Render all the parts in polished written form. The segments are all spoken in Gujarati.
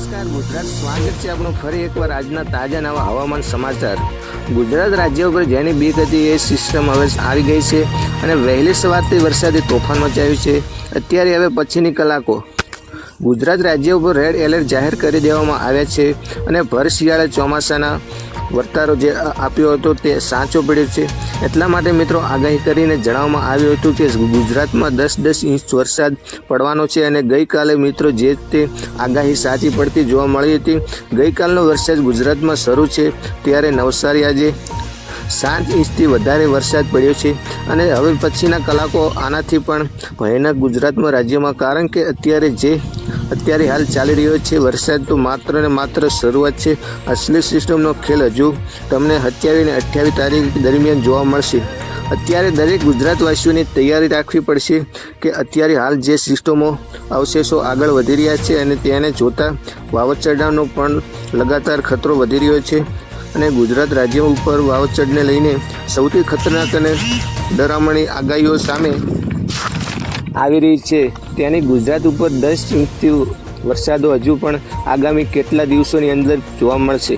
નમસ્કાર ગુજરાત, સ્વાગત છે આપણું ફરી એકવાર આજના તાજા નવા હવામાન સમાચાર। ગુજરાત રાજ્ય ઉપર જેની બીક હતી એ સિસ્ટમ હવે આવી ગઈ છે અને વહેલી સવારથી વરસાદી તોફાન મચાવ્યું છે। અત્યારે હવે પછીની કલાકો ગુજરાત રાજ્ય ઉપર રેડ એલર્ટ જાહેર કરી દેવામાં આવ્યા છે અને ભર શિયાળે ચોમાસાના વર્તારો જે આપ્યો હતો તે સાચો પડ્યો છે। એટલા માટે મિત્રો આગાહી કરીને જણાવવામાં આવ્યું હતું કે ગુજરાતમાં 10 ઇંચ વરસાદ પડવાનો છે અને ગઈકાલે મિત્રો જે તે આગાહી સાચી પડતી જોવા મળી હતી। ગઈકાલનો વરસાદ ગુજરાતમાં શરૂ છે ત્યારે નવસારી આજે 7 ઇંચથી વધારે વરસાદ પડ્યો છે અને હવે પછીના કલાકો આનાથી પણ ભયાનક ગુજરાતમાં રાજ્યમાં, કારણ કે અત્યારે હાલ ચાલી રહ્યો છે વરસાદ તો માત્ર ને માત્ર શરૂઆત છે। અસલી સિસ્ટમનો ખેલ હજુ તમને 27 અને 28 તારીખ દરમિયાન જોવા મળશે। અત્યારે દરેક ગુજરાતવાસીઓની તૈયારી રાખવી પડશે કે અત્યારે હાલ જે સિસ્ટમો અવશેષો આગળ વધી રહ્યા છે અને તેને જોતા વાવાઝોડાનો પણ લગાતાર ખતરો વધી રહ્યો છે અને ગુજરાત રાજ્ય ઉપર વાવાઝોડાને લઈને સૌથી ખતરનાક અને ડરામણી આગાહીઓ સામે આવી રહી છે। તેની ગુજરાત ઉપર 10 ઇંચથી વરસાદો હજુ પણ આગામી કેટલા દિવસોની અંદર જોવા મળશે।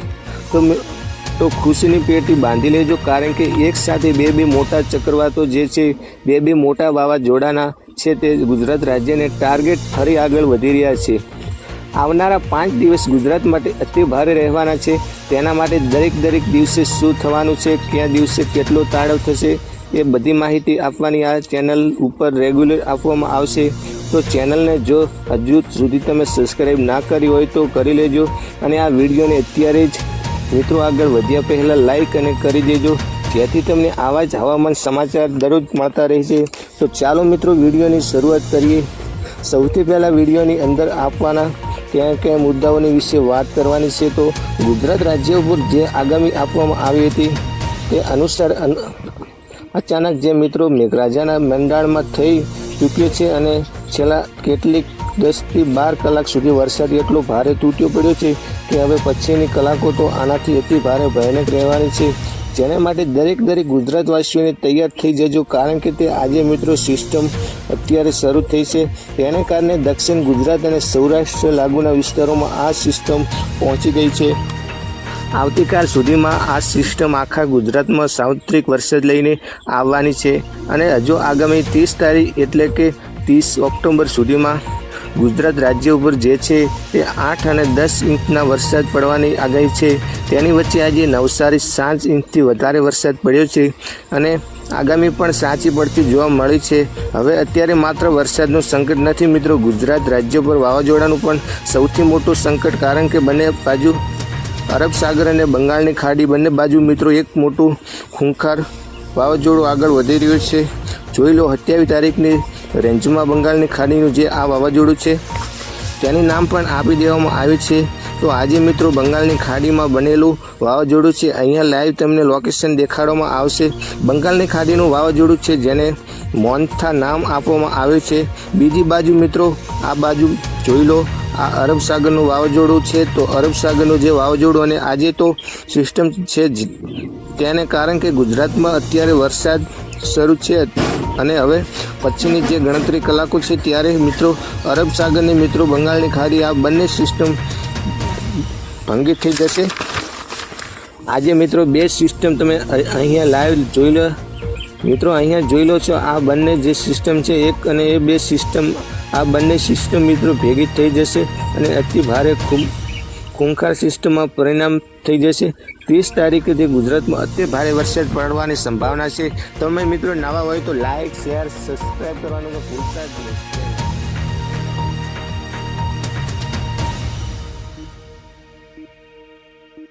તો ખુશીની પેટી બાંધી લેજો, કારણ કે એક સાથે બે મોટા ચક્રવાતો જે છે, બે મોટા વાવાઝોડાના છે તે ગુજરાત રાજ્યને ટાર્ગેટ ફરી આગળ વધી રહ્યા છે। આવનારા 5 દિવસ ગુજરાત માટે અતિ ભારે રહેવાના છે। તેના માટે દરેક દિવસે શું થવાનું છે, કયા દિવસે કેટલો તાળવ થશે, એ બધી માહિતી આપવાની આ ચેનલ ઉપર રેગ્યુલર આપવામાં આવશે। તો ચેનલને જો હજુ સુધી તમે સબસ્ક્રાઈબ ના કરી હોય તો કરી લેજો અને આ વિડીયોને અત્યારે જ મિત્રો આગળ વધ્યા પહેલાં લાઈક અને કરી દેજો, જેથી તમને આવા જ હવામાન સમાચાર દરરોજ મળતા રહેશે। તો ચાલો મિત્રો વિડીયોની શરૂઆત કરીએ। સૌથી પહેલાં વિડીયોની અંદર આપવાના કયા મુદ્દાઓની વિશે વાત કરવાની છે। તો ગુજરાત રાજ્ય ઉપર જે આગામી આપવામાં આવી હતી તે અનુસાર અચાનક જે મિત્રો મેઘરાજાના મંડાણમાં થઈ ચૂક્યો છે અને છેલ્લા કેટલીક 10 થી 12 કલાક સુધી વરસાદ એટલો ભારે તૂટ્યો પડ્યો છે કે હવે પછીની કલાકો તો આનાથી અતિ ભારે ભયાનક રહેવાની છે, જેના માટે દરેક ગુજરાતવાસીઓને તૈયાર થઈ જજો, કારણ કે તે આજે મિત્રો સિસ્ટમ અત્યારે શરૂ થઈ છે। તેને કારણે દક્ષિણ ગુજરાત અને સૌરાષ્ટ્ર લાગુના વિસ્તારોમાં આ સિસ્ટમ પહોંચી ગઈ છે। આવતીકાલ સુધીમાં આ સિસ્ટમ આખા ગુજરાતમાં સાર્વત્રિક વરસાદ લઈને આવવાની છે અને હજુ આગામી 30 તારીખ એટલે કે 30 ઓક્ટોબર સુધીમાં ગુજરાત રાજ્ય ઉપર જે છે તે 8 અને 10 ઇંચના વરસાદ પડવાની આગાહી છે। તેની વચ્ચે આજે નવસારી 7 ઇંચથી વધારે વરસાદ પડ્યો છે અને આગામી પણ સાચી પડતી જોવા મળી છે। હવે અત્યારે માત્ર વરસાદનું સંકટ નથી મિત્રો, ગુજરાત રાજ્ય પર વાવાઝોડાનું પણ સૌથી મોટું સંકટ, કારણ કે બંને બાજુ અરબ સાગર અને બંગાળની ખાડી, બંને બાજુ મિત્રો એક મોટું ખૂંખાર વાવાઝોડું આગળ વધી રહ્યું છે। જોઈ લો 27 તારીખની રેન્જમાં બંગાળની ખાડીનું જે આ વાવાઝોડું છે તેનું નામ પણ આપી દેવામાં આવ્યું છે। તો આજે મિત્રો બંગાળની ખાડીમાં બનેલું વાવાઝોડું છે, અહીંયા લાઈવ તમને લોકેશન દેખાડવામાં આવશે। બંગાળની ખાડીનું વાવાઝોડું છે જેને મોન્થા નામ આપવામાં આવ્યું છે। બીજી બાજુ મિત્રો આ બાજુ જોઈ લો, આ અરબ સાગરનું વાવાઝોડું છે। તો અરબ સાગરનું જે વાવાઝોડું અને આજે તો સિસ્ટમ છે તેને કારણ કે ગુજરાતમાં અત્યારે વરસાદ શરૂ છે અને હવે પછીની જે ગણતરી કલાકો છે ત્યારે મિત્રો અરબ સાગરની મિત્રો બંગાળની ખાડી આ બંને સિસ્ટમ ભંગી થઈ જશે। આજે મિત્રો 2 સિસ્ટમ તમે અહીંયા લાઈવ જોઈ લો મિત્રો, અહીંયા જોઈ લો છો આ બંને જે સિસ્ટમ છે, એક અને એ 2 સિસ્ટમ, આ બંને સિસ્ટમ મિત્રો ભેગી થઈ જશે અને અતિ ભારે ખૂંખાર સિસ્ટમમાં પરિણામ થઈ જશે। 30 તારીખે તે ગુજરાતમાં અતિ ભારે વરસાદ પડવાની સંભાવના છે। તમે મિત્રો નવા હોય તો લાઈક, શેર, સબસ્ક્રાઈબ કરવાનું ભૂલતા જ નહીં।